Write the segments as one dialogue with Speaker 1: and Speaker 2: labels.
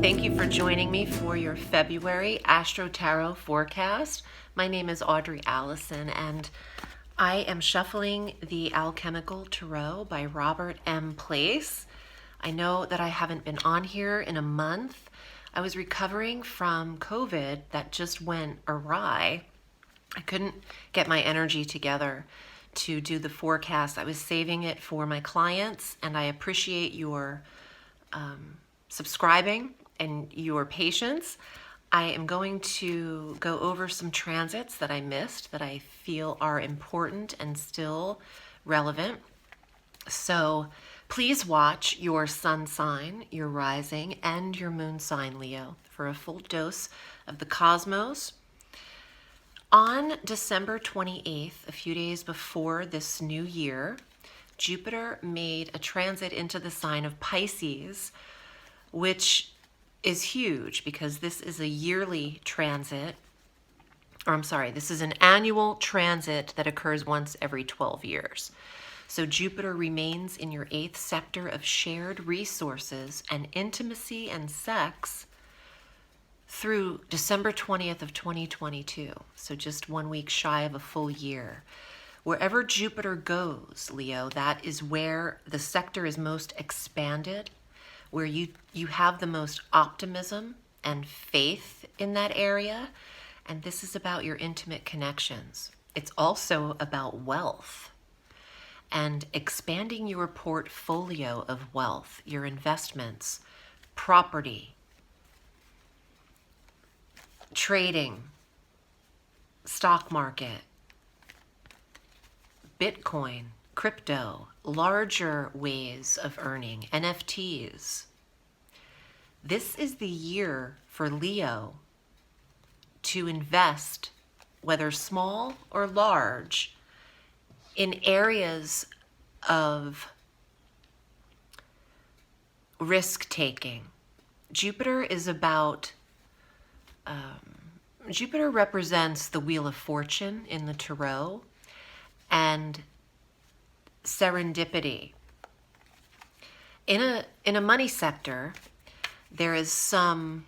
Speaker 1: Thank you for joining me for your February Astro Tarot forecast. My name is Audrey Alison, and I am shuffling the Alchemical Tarot by Robert M. Place. I know that I haven't been on here in a month. I was recovering from COVID that just went awry. I couldn't get my energy together to do the forecast. I was saving it for my clients, and I appreciate your subscribing and your patience. I am going to go over some transits that I missed that I feel are important and still relevant. So please watch your sun sign, your rising, and your moon sign, Leo, for a full dose of the cosmos. On December 28th, a few days before this new year, Jupiter made a transit into the sign of Pisces, which is huge because this is a yearly transit, this is an annual transit that occurs once every 12 years. So Jupiter remains in your 8th sector of shared resources and intimacy and sex through December 20th of 2022, so just 1 week shy of a full year. Wherever Jupiter goes, Leo, that is where the sector is most expanded, where you have the most optimism and faith in that area, and this is about your intimate connections. It's also about wealth and expanding your portfolio of wealth, your investments, property, trading, stock market, Bitcoin, crypto, larger ways of earning, NFTs. This is the year for Leo to invest, whether small or large, in areas of risk-taking. Jupiter is about Jupiter represents the Wheel of Fortune in the Tarot and serendipity. In a money sector, there is some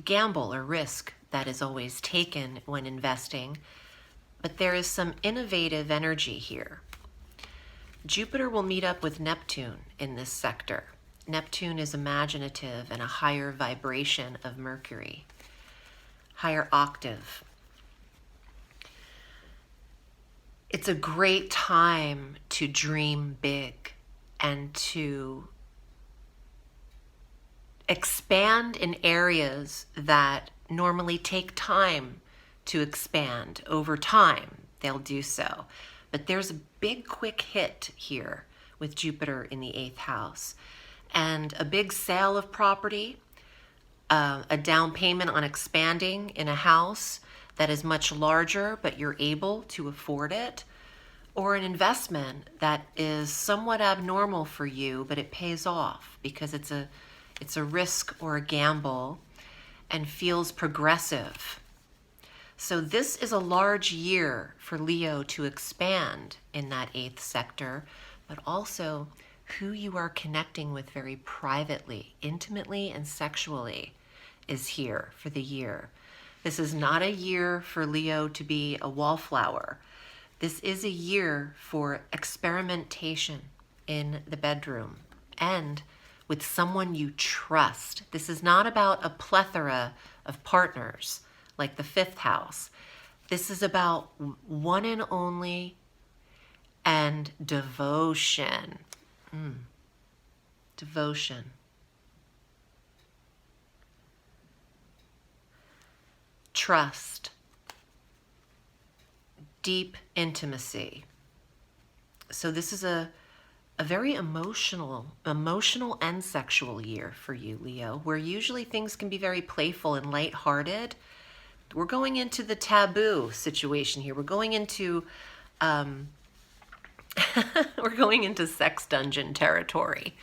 Speaker 1: gamble or risk that is always taken when investing, but there is some innovative energy here. Jupiter will meet up with Neptune in this sector. Neptune is imaginative and a higher vibration of Mercury, higher octave. It's a great time to dream big and to expand in areas that normally take time to expand. Over time, they'll do so. But there's a big quick hit here with Jupiter in the 8th house, and a big sale of property, a down payment on expanding in a house that is much larger, but you're able to afford it, or an investment that is somewhat abnormal for you, but it pays off because it's a risk or a gamble and feels progressive. So this is a large year for Leo to expand in that 8th sector, but also who you are connecting with very privately, intimately, and sexually is here for the year. This is not a year for Leo to be a wallflower. This is a year for experimentation in the bedroom and with someone you trust. This is not about a plethora of partners like the 5th house. This is about one and only and devotion. Devotion. Trust, deep intimacy. So this is a very emotional and sexual year for you, Leo, where usually things can be very playful and lighthearted. We're going into the taboo situation here. We're going into sex dungeon territory.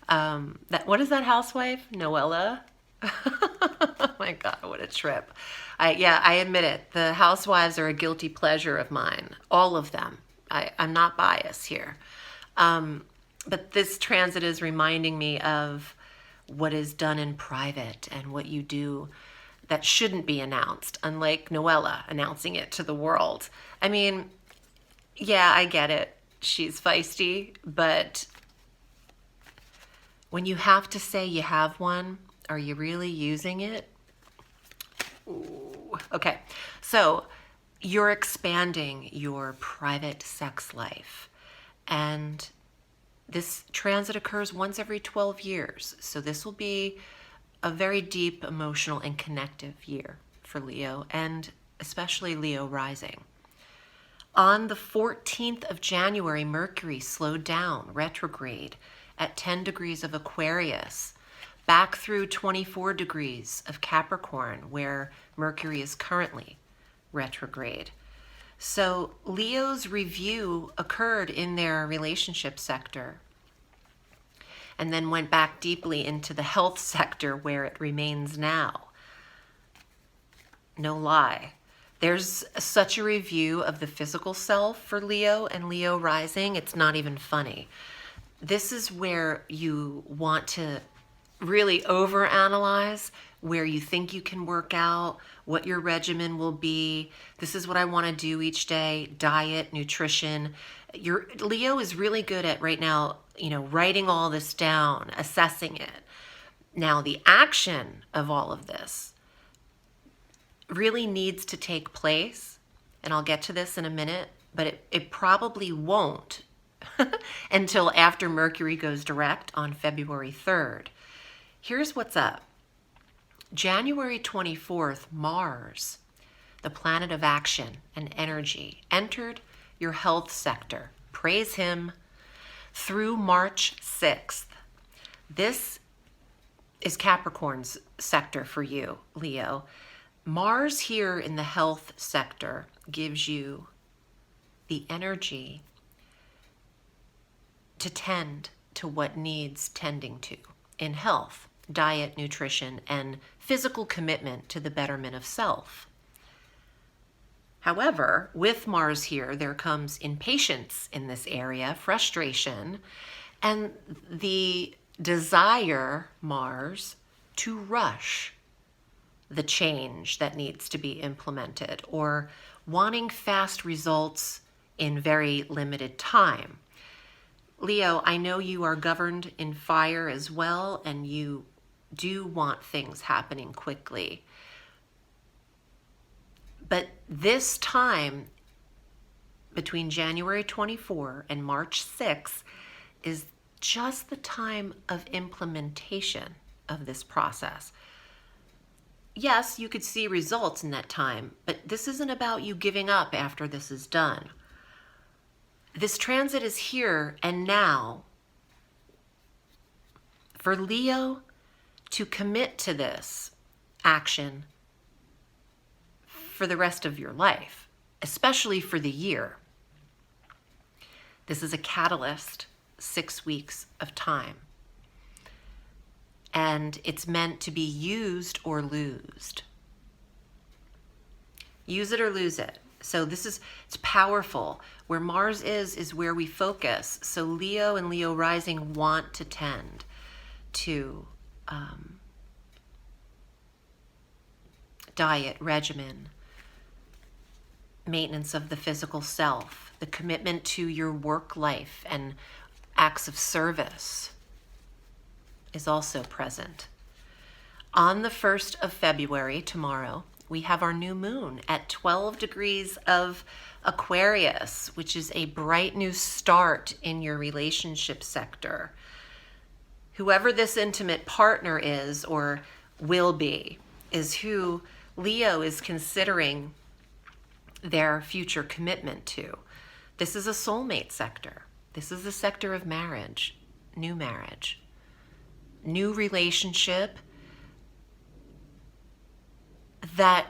Speaker 1: What is that housewife? Noella? Oh my God, what a trip. I admit it. The housewives are a guilty pleasure of mine. All of them. I'm not biased here. But this transit is reminding me of what is done in private and what you do that shouldn't be announced, unlike Noella announcing it to the world. I mean, yeah, I get it. She's feisty, but when you have to say you have one, are you really using it? Ooh. Okay, so you're expanding your private sex life, and this transit occurs once every 12 years. So this will be a very deep, emotional, and connective year for Leo, and especially Leo rising. On the 14th of January, Mercury slowed down, retrograde, at 10 degrees of Aquarius, back through 24 degrees of Capricorn, where Mercury is currently retrograde. So Leo's review occurred in their relationship sector and then went back deeply into the health sector where it remains now. No lie. There's such a review of the physical self for Leo and Leo rising, it's not even funny. This is where you want to really overanalyze where you think you can work out, what your regimen will be. This is what I want to do each day, diet, nutrition. Your Leo is really good at right now, writing all this down, assessing it. Now, the action of all of this really needs to take place, and I'll get to this in a minute, but it probably won't until after Mercury goes direct on February 3rd. Here's what's up. January 24th, Mars, the planet of action and energy, entered your health sector. Praise him. Through March 6th. This is Capricorn's sector for you, Leo. Mars here in the health sector gives you the energy to tend to what needs tending to in health, diet, nutrition, and physical commitment to the betterment of self. However, with Mars here, there comes impatience in this area, frustration, and the desire, Mars, to rush the change that needs to be implemented, or wanting fast results in very limited time. Leo, I know you are governed in fire as well, and you do want things happening quickly. But this time, between January 24 and March 6 is just the time of implementation of this process. Yes, you could see results in that time, but this isn't about you giving up after this is done. This transit is here and now for Leo to commit to this action for the rest of your life, especially for the year. This is a catalyst, 6 weeks of time. And it's meant to be used or losed. Use it or lose it. So it's powerful. Where Mars is where we focus. So Leo and Leo rising want to tend to diet, regimen, maintenance of the physical self, the commitment to your work life and acts of service is also present. On the 1st of February, tomorrow, we have our new moon at 12 degrees of Aquarius, which is a bright new start in your relationship sector. Whoever this intimate partner is or will be is who Leo is considering their future commitment to. This is a soulmate sector. This is the sector of marriage, new relationship that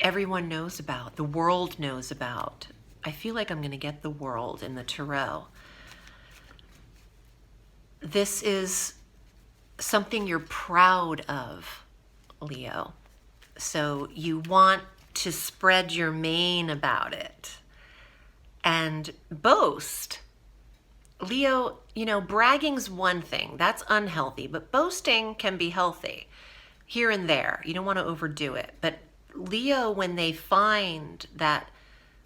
Speaker 1: everyone knows about, the world knows about. I feel like I'm going to get the world in the tarot. This is something you're proud of, Leo. So you want to spread your mane about it and boast Leo, bragging's one thing. That's unhealthy, but boasting can be healthy here and there. You don't want to overdo it. But Leo, when they find that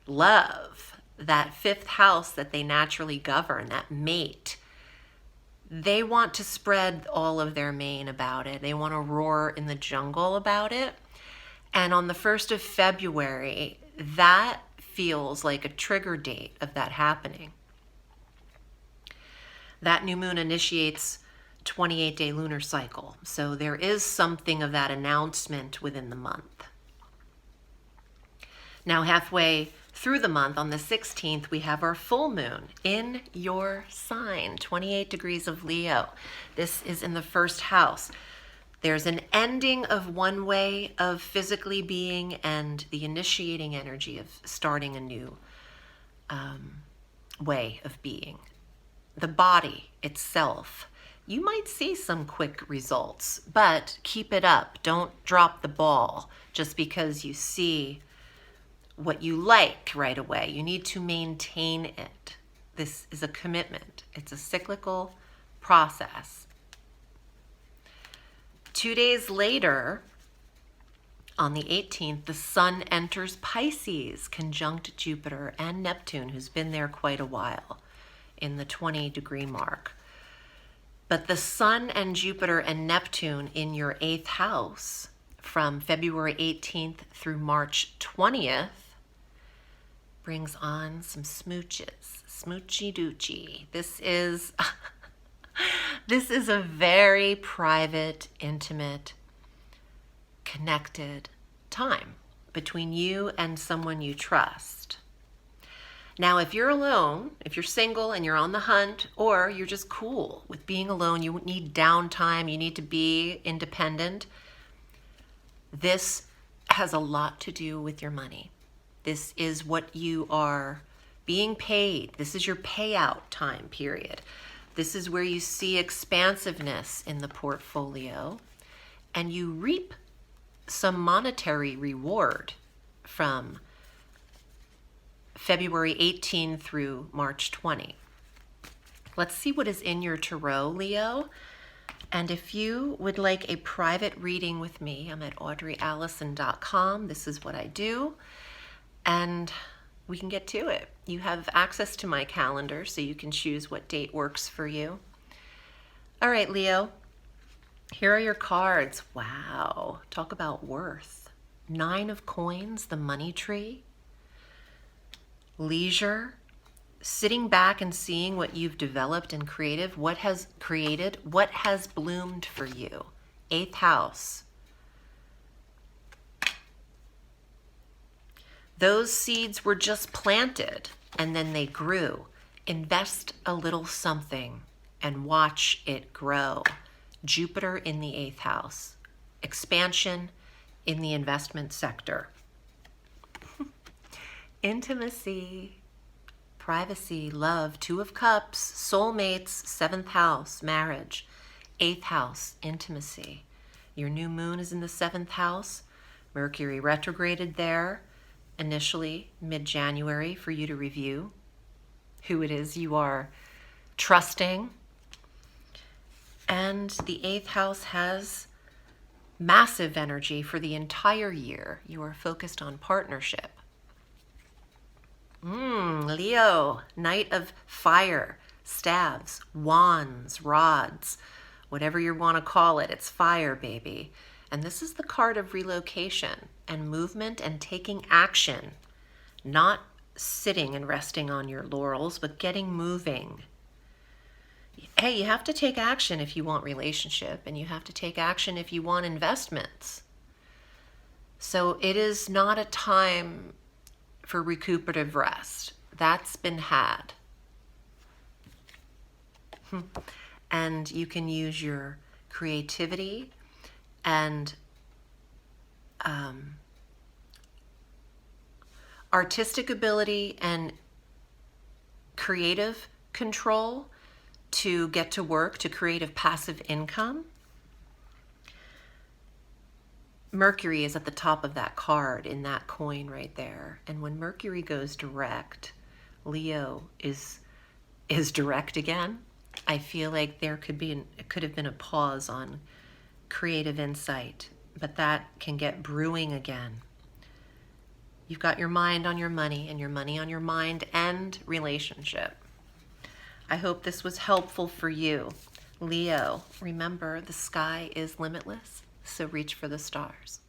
Speaker 1: love, that fifth house that they naturally govern, that mate, they want to spread all of their mane about it. They want to roar in the jungle about it. And on the 1st of February, that feels like a trigger date of that happening. That new moon initiates 28-day lunar cycle. So there is something of that announcement within the month. Now, halfway through the month, on the 16th, we have our full moon in your sign, 28 degrees of Leo. This is in the first house. There's an ending of one way of physically being and the initiating energy of starting a new way of being. The body itself, you might see some quick results, but keep it up. Don't drop the ball just because you see what you like right away. You need to maintain it. This is a commitment. It's a cyclical process. 2 days later, on the 18th, the sun enters Pisces, conjunct Jupiter and Neptune, who's been there quite a while, in the 20-degree mark. But the sun and Jupiter and Neptune in your 8th house from February 18th through March 20th brings on some smooches, smoochy doochie. This is a very private, intimate, connected time between you and someone you trust. Now, if you're alone, if you're single and you're on the hunt, or you're just cool with being alone, you need downtime, you need to be independent, this has a lot to do with your money. This is what you are being paid. This is your payout time period. This is where you see expansiveness in the portfolio and you reap some monetary reward from February 18 through March 20. Let's see what is in your tarot, Leo. And if you would like a private reading with me, I'm at audreyalison.com. This is what I do. And we can get to it. You have access to my calendar, so you can choose what date works for you. All right, Leo, here are your cards. Wow, talk about worth. 9 of coins, the money tree. Leisure, sitting back and seeing what you've developed and created, what has bloomed for you. 8th house. Those seeds were just planted and then they grew. Invest a little something and watch it grow. Jupiter in the 8th house. Expansion in the investment sector. Intimacy, privacy, love, 2 of cups, soulmates, 7th house, marriage, 8th house, intimacy. Your new moon is in the 7th house. Mercury retrograded there initially mid-January for you to review who it is you are trusting. And the 8th house has massive energy for the entire year. You are focused on partnership. Leo, Knight of Fire, staves, wands, rods, whatever you want to call it. It's fire, baby. And this is the card of relocation and movement and taking action, not sitting and resting on your laurels, but getting moving. Hey, you have to take action if you want relationship, and you have to take action if you want investments. So it is not a time for recuperative rest. That's been had. And you can use your creativity and artistic ability and creative control to get to work, to create a passive income. Mercury is at the top of that card in that coin right there. And when Mercury goes direct, Leo is is direct again. I feel like there could have been a pause on creative insight, but that can get brewing again. You've got your mind on your money and your money on your mind and relationship. I hope this was helpful for you. Leo, remember the sky is limitless, so reach for the stars.